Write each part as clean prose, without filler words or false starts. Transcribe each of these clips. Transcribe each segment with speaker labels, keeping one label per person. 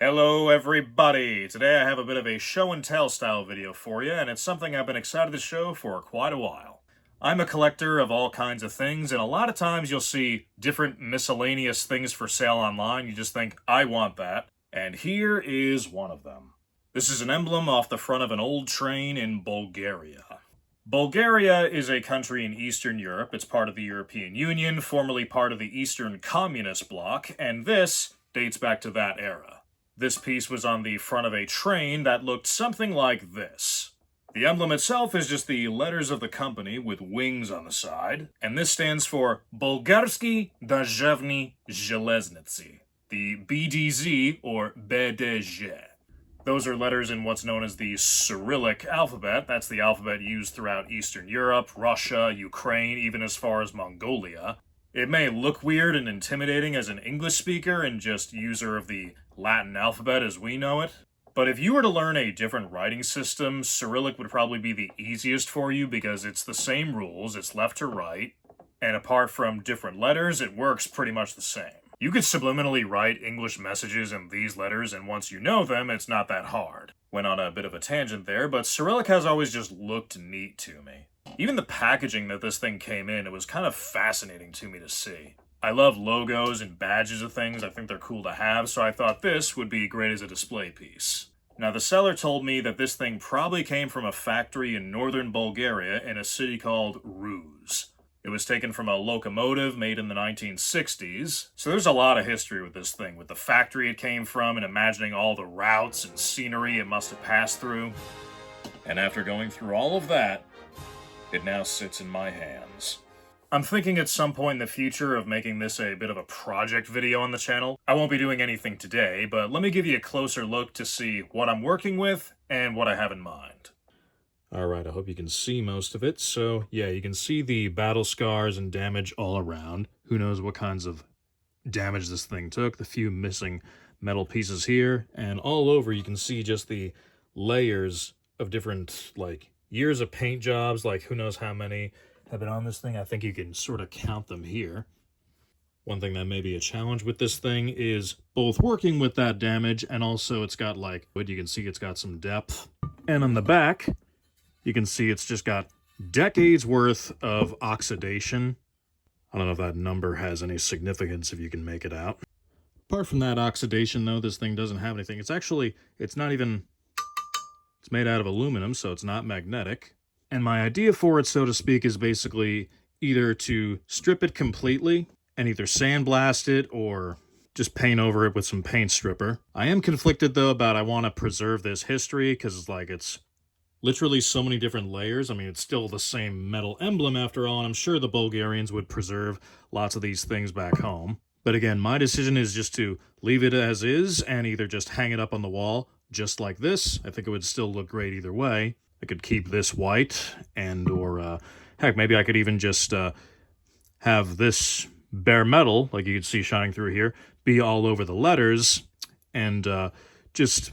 Speaker 1: Hello everybody! Today I have a bit of a show and tell style video for you, and it's something I've been excited to show for quite a while. I'm a collector of all kinds of things, and a lot of times you'll see different miscellaneous things for sale online. You just think, I want that. And here is one of them. This is an emblem off the front of an old train in Bulgaria. Bulgaria is a country in Eastern Europe. It's part of the European Union, formerly part of the Eastern Communist Bloc, and this dates back to that era. This piece was on the front of a train that looked something like this. The emblem itself is just the letters of the company with wings on the side, and this stands for Bulgarski Državni Železnici, the BDZ or BDZ. Those are letters in what's known as the Cyrillic alphabet. That's the alphabet used throughout Eastern Europe, Russia, Ukraine, even as far as Mongolia. It may look weird and intimidating as an English speaker and just user of the Latin alphabet as we know it, but if you were to learn a different writing system, Cyrillic would probably be the easiest for you because it's the same rules, it's left to right, and apart from different letters, it works pretty much the same. You could subliminally write English messages in these letters, and once you know them, it's not that hard. Went on a bit of a tangent there, but Cyrillic has always just looked neat to me. Even the packaging that this thing came in, it was kind of fascinating to me to see. I love logos and badges of things. I think they're cool to have, so I thought this would be great as a display piece. Now, the seller told me that this thing probably came from a factory in northern Bulgaria in a city called Ruse. It was taken from a locomotive made in the 1960s, so there's a lot of history with this thing, with the factory it came from and imagining all the routes and scenery it must have passed through. And after going through all of that, it now sits in my hands. I'm thinking at some point in the future of making this a bit of a project video on the channel. I won't be doing anything today, but let me give you a closer look to see what I'm working with and what I have in mind. Alright, I hope you can see most of it. So, yeah, you can see the battle scars and damage all around. Who knows what kinds of damage this thing took. The few missing metal pieces here. And all over you can see just the layers of different, years of paint jobs, who knows how many have been on this thing. I think you can sort of count them here. One thing that may be a challenge with this thing is both working with that damage and also it's got you can see it's got some depth. And on the back, you can see it's just got decades worth of oxidation. I don't know if that number has any significance if you can make it out. Apart from that oxidation though, this thing doesn't have anything. It's made out of aluminum, so it's not magnetic. And my idea for it, so to speak, is basically either to strip it completely and either sandblast it or just paint over it with some paint stripper. I am conflicted, though, about I want to preserve this history because, it's literally so many different layers. I mean, it's still the same metal emblem after all, and I'm sure the Bulgarians would preserve lots of these things back home. But again, my decision is just to leave it as is and either just hang it up on the wall just like this. I think it would still look great either way. I could keep this white or heck, maybe I could even just have this bare metal, like you can see shining through here, be all over the letters and just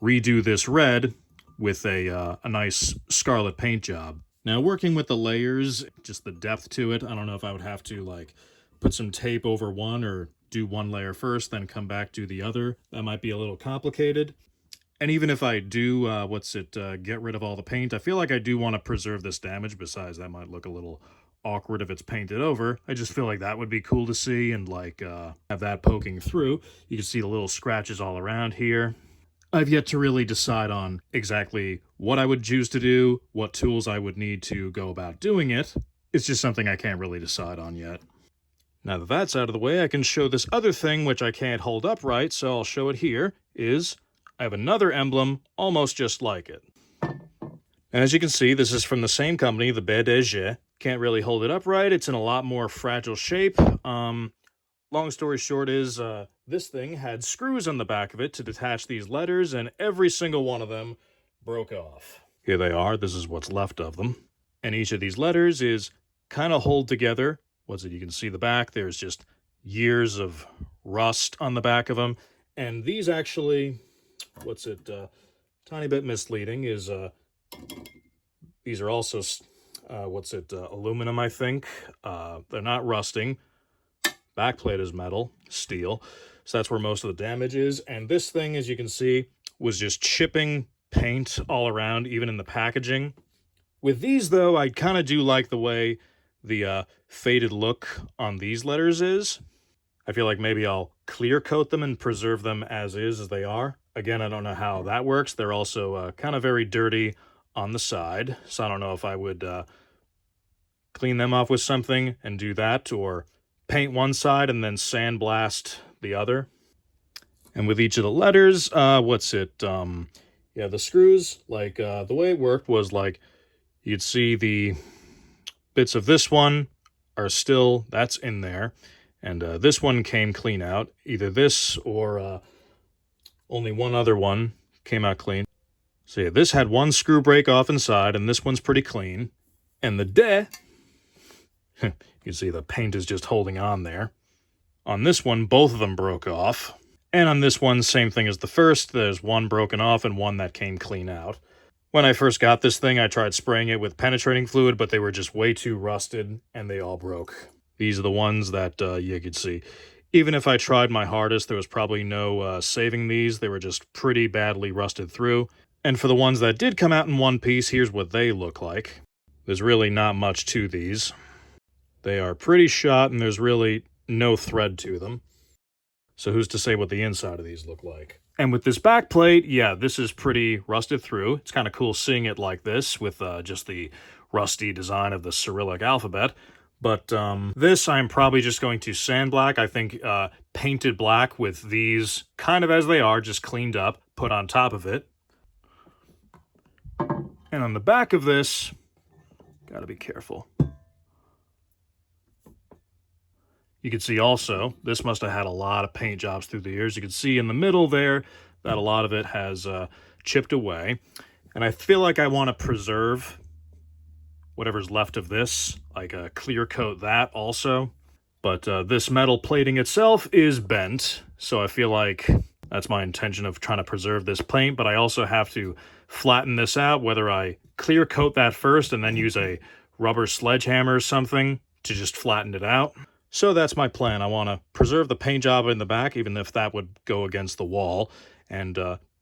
Speaker 1: redo this red with a nice scarlet paint job. Now, working with the layers, just the depth to it, I don't know if I would have to put some tape over one or do one layer first, then come back to the other. That might be a little complicated. And even if I do, get rid of all the paint, I feel like I do want to preserve this damage. Besides, that might look a little awkward if it's painted over. I just feel like that would be cool to see and have that poking through. You can see the little scratches all around here. I've yet to really decide on exactly what I would choose to do, what tools I would need to go about doing it. It's just something I can't really decide on yet. Now that that's out of the way, I can show this other thing, which I can't hold upright, so I'll show it here, I have another emblem almost just like it. And as you can see, this is from the same company, the BDZ. Can't really hold it upright. It's in a lot more fragile shape. Long story short is, this thing had screws on the back of it to detach these letters, and every single one of them broke off. Here they are. This is what's left of them. And each of these letters is kind of hold together. You can see the back. There's just years of rust on the back of them. And these actually... tiny bit misleading is, these are also, aluminum, I think. They're not rusting. Backplate is metal, steel. So that's where most of the damage is. And this thing, as you can see, was just chipping paint all around, even in the packaging. With these, though, I kind of do like the way the faded look on these letters is. I feel like maybe I'll clear coat them and preserve them as is, as they are. Again, I don't know how that works. They're also kind of very dirty on the side, so I don't know if I would clean them off with something and do that, or paint one side and then sandblast the other. And with each of the letters, yeah, the screws, like, the way it worked was, like, you'd see the bits of this one are still, that's in there, and this one came clean out. Either this or only one other one came out clean. So yeah, this had one screw break off inside, and this one's pretty clean. And the you can see the paint is just holding on there. On this one, both of them broke off. And on this one, same thing as the first. There's one broken off and one that came clean out. When I first got this thing, I tried spraying it with penetrating fluid, but they were just way too rusted, and they all broke. These are the ones that you could see. Even if I tried my hardest, there was probably no saving these. They were just pretty badly rusted through. And for the ones that did come out in one piece, here's what they look like. There's really not much to these. They are pretty shot, and there's really no thread to them. So who's to say what the inside of these look like? And with this back plate, yeah, this is pretty rusted through. It's kind of cool seeing it like this with just the rusty design of the Cyrillic alphabet. But this I'm probably just going to sand black. I think painted black with these kind of as they are, just cleaned up, put on top of it. And on the back of this, gotta be careful. You can see also, this must have had a lot of paint jobs through the years. You can see in the middle there that a lot of it has chipped away. And I feel like I want to preserve whatever's left of this, like clear coat that also. But this metal plating itself is bent, so I feel like that's my intention of trying to preserve this paint, but I also have to flatten this out, whether I clear coat that first and then use a rubber sledgehammer or something to just flatten it out. So that's my plan. I want to preserve the paint job in the back, even if that would go against the wall, and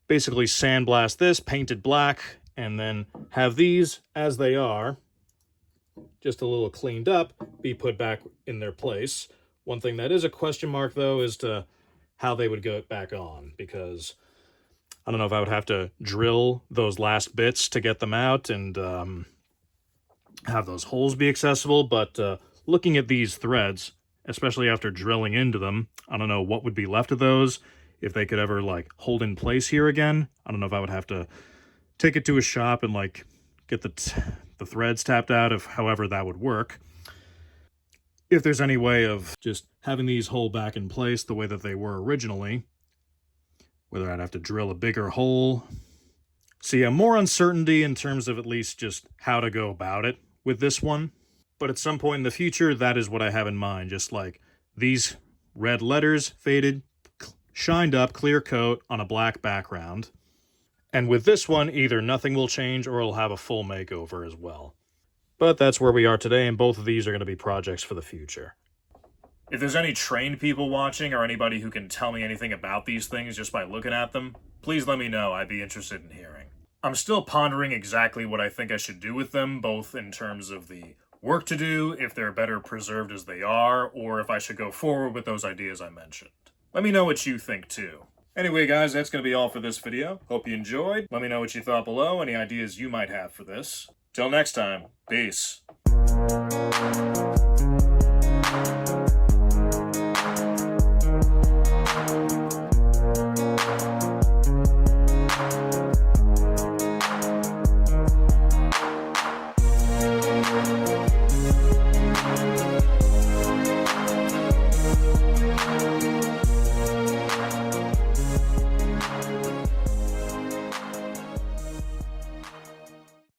Speaker 1: basically sandblast this, paint it black, and then have these as they are, just a little cleaned up, be put back in their place. One thing that is a question mark, though, is to how they would go back on, because I don't know if I would have to drill those last bits to get them out and have those holes be accessible, but looking at these threads, especially after drilling into them, I don't know what would be left of those, if they could ever, like, hold in place here again. I don't know if I would have to take it to a shop and, like, get the threads tapped out, if however that would work. If there's any way of just having these hold back in place the way that they were originally, whether I'd have to drill a bigger hole. So yeah, more uncertainty in terms of at least just how to go about it with this one. But at some point in the future, that is what I have in mind. Just like these red letters faded, shined up, clear coat on a black background. And with this one, either nothing will change or it'll have a full makeover as well. But that's where we are today, and both of these are going to be projects for the future. If there's any trained people watching or anybody who can tell me anything about these things just by looking at them, please let me know. I'd be interested in hearing. I'm still pondering exactly what I think I should do with them, both in terms of the work to do, if they're better preserved as they are, or if I should go forward with those ideas I mentioned. Let me know what you think too. Anyway guys, that's going to be all for this video. Hope you enjoyed. Let me know what you thought below, any ideas you might have for this. Till next time, peace.